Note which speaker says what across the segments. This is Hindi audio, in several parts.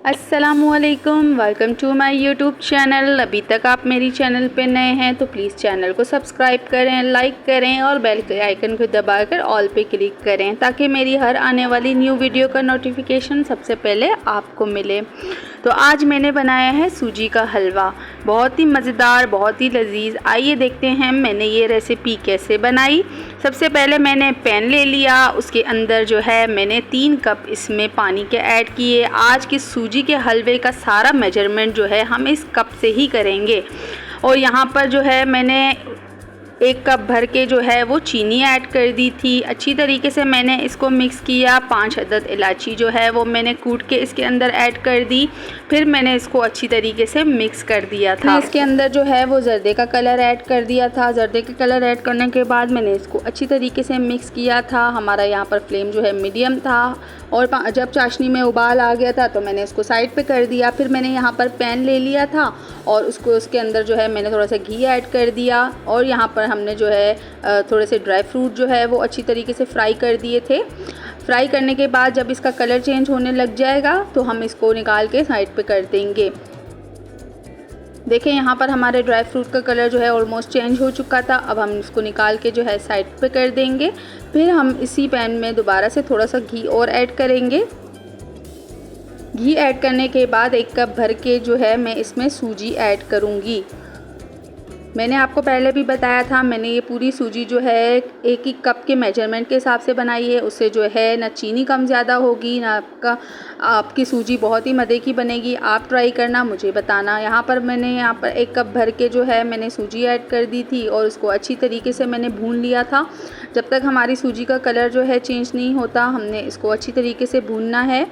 Speaker 1: अस्सलामुअलैकुम, welcome to my YouTube channel. अभी तक आप मेरी चैनल पे नए हैं तो प्लीज़ चैनल को सब्सक्राइब करें, लाइक करें और बेल के आइकन को दबाकर ऑल पे क्लिक करें ताकि मेरी हर आने वाली न्यू वीडियो का नोटिफिकेशन सबसे पहले आपको मिले। तो आज मैंने बनाया है सूजी का हलवा, बहुत ही मज़ेदार, बहुत ही लजीज। आइए देखते हैं मैंने ये रेसिपी कैसे बनाई। सबसे पहले मैंने पैन ले लिया, उसके अंदर जो है मैंने 3 कप इसमें पानी के ऐड किए। आज की सूजी के हलवे का सारा मेजरमेंट जो है हम इस कप से ही करेंगे। और यहाँ पर जो है मैंने 1 कप भर के जो है वो चीनी ऐड कर दी थी। अच्छी तरीके से मैंने इसको मिक्स किया। 5 अदद इलायची जो है वो मैंने कूट के इसके अंदर ऐड कर दी। फिर मैंने इसको अच्छी तरीके से मिक्स कर दिया था। इसके अंदर जो है वो जर्दे का कलर ऐड कर दिया था। जर्दे के कलर ऐड करने के बाद मैंने इसको अच्छी तरीके से मिक्स किया था। हमारा यहाँ पर फ्लेम जो है मीडियम था। और जब चाशनी में उबाल आ गया था तो मैंने इसको साइड पे कर दिया। फिर मैंने यहाँ पर पैन ले लिया था और उसके अंदर जो है मैंने थोड़ा सा घी ऐड कर दिया। और यहाँ पर हमने जो है थोड़े से ड्राई फ्रूट जो है वो अच्छी तरीके से फ्राई कर दिए थे। फ्राई करने के बाद जब इसका कलर चेंज होने लग जाएगा तो हम इसको निकाल के साइड पे कर देंगे। देखें यहाँ पर हमारे ड्राई फ्रूट का कलर जो है ऑलमोस्ट चेंज हो चुका था। अब हम इसको निकाल के जो है साइड पे कर देंगे। फिर हम इसी पैन में दोबारा से थोड़ा सा घी और ऐड करेंगे। घी ऐड करने के बाद 1 कप भर के जो है मैं इसमें सूजी ऐड करूँगी। मैंने आपको पहले भी बताया था, मैंने ये पूरी सूजी जो है 1 कप के मेजरमेंट के हिसाब से बनाई है। उससे जो है ना चीनी कम ज़्यादा होगी, ना आपकी सूजी बहुत ही मज़े की बनेगी। आप ट्राई करना, मुझे बताना। यहाँ पर मैंने 1 कप भर के जो है मैंने सूजी ऐड कर दी थी और उसको अच्छी तरीके से मैंने भून लिया था। जब तक हमारी सूजी का कलर जो है चेंज नहीं होता, हमने इसको अच्छी तरीके से भूनना है।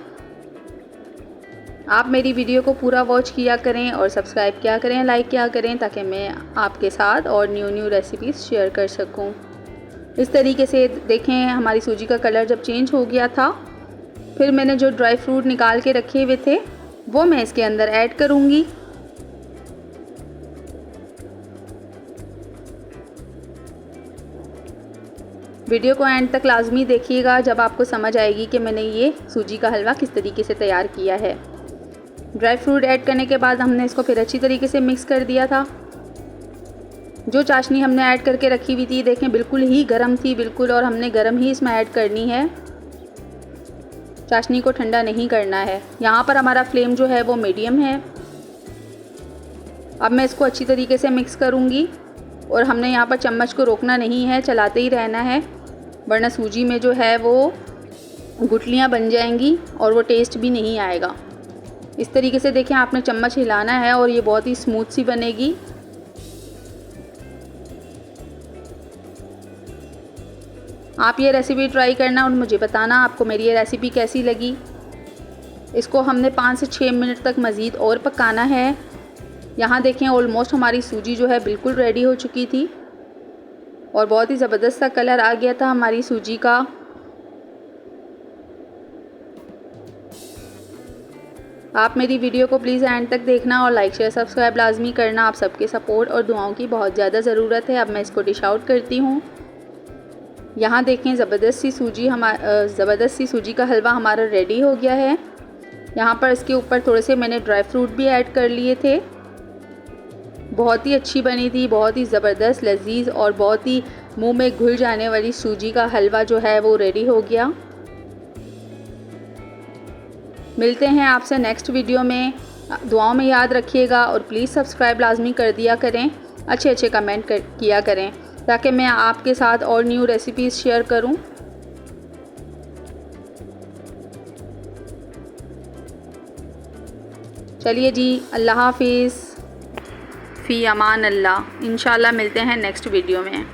Speaker 1: आप मेरी वीडियो को पूरा वॉच किया करें और सब्सक्राइब किया करें, लाइक किया करें ताकि मैं आपके साथ और न्यू रेसिपीज़ शेयर कर सकूं। इस तरीके से देखें हमारी सूजी का कलर जब चेंज हो गया था, फिर मैंने जो ड्राई फ्रूट निकाल के रखे हुए थे वो मैं इसके अंदर ऐड करूंगी। वीडियो को एंड तक लाजमी देखिएगा, जब आपको समझ आएगी कि मैंने ये सूजी का हलवा किस तरीके से तैयार किया है। ड्राई फ्रूट ऐड करने के बाद हमने इसको फिर अच्छी तरीके से मिक्स कर दिया था। जो चाशनी हमने ऐड करके रखी हुई थी, देखें बिल्कुल ही गर्म थी, बिल्कुल, और हमने गर्म ही इसमें ऐड करनी है। चाशनी को ठंडा नहीं करना है। यहाँ पर हमारा फ्लेम जो है वो मीडियम है। अब मैं इसको अच्छी तरीके से मिक्स करूँगी और हमने यहाँ पर चम्मच को रोकना नहीं है, चलाते ही रहना है, वरना सूजी में जो है वो गुठलियाँ बन जाएंगी और वो टेस्ट भी नहीं आएगा। इस तरीके से देखें आपने चम्मच हिलाना है और ये बहुत ही स्मूथ सी बनेगी। आप ये रेसिपी ट्राई करना और मुझे बताना आपको मेरी ये रेसिपी कैसी लगी। इसको हमने 5 से 6 मिनट तक मज़ीद और पकाना है। यहाँ देखें ऑलमोस्ट हमारी सूजी जो है बिल्कुल रेडी हो चुकी थी और बहुत ही ज़बरदस्त सा कलर आ गया था हमारी सूजी का। आप मेरी वीडियो को प्लीज़ एंड तक देखना और लाइक शेयर सब्सक्राइब लाजमी करना। आप सबके सपोर्ट और दुआओं की बहुत ज़्यादा ज़रूरत है। अब मैं इसको डिश आउट करती हूँ। यहाँ देखें ज़बरदस्त सी सूजी का हलवा हमारा रेडी हो गया है। यहाँ पर इसके ऊपर थोड़े से मैंने ड्राई फ्रूट भी ऐड कर लिए थे। बहुत ही अच्छी बनी थी, बहुत ही ज़बरदस्त, लजीज और बहुत ही मुँह में घुल जाने वाली सूजी का हलवा जो है वो रेडी हो गया। मिलते हैं आपसे नेक्स्ट वीडियो में। दुआओं में याद रखिएगा और प्लीज़ सब्सक्राइब लाजमी कर दिया करें। अच्छे कमेंट किया करें ताकि मैं आपके साथ और न्यू रेसिपीज़ शेयर करूं। चलिए जी, अल्लाह हाफिज़, फ़ी अमान अल्लाह। इंशाल्लाह मिलते हैं नेक्स्ट वीडियो में।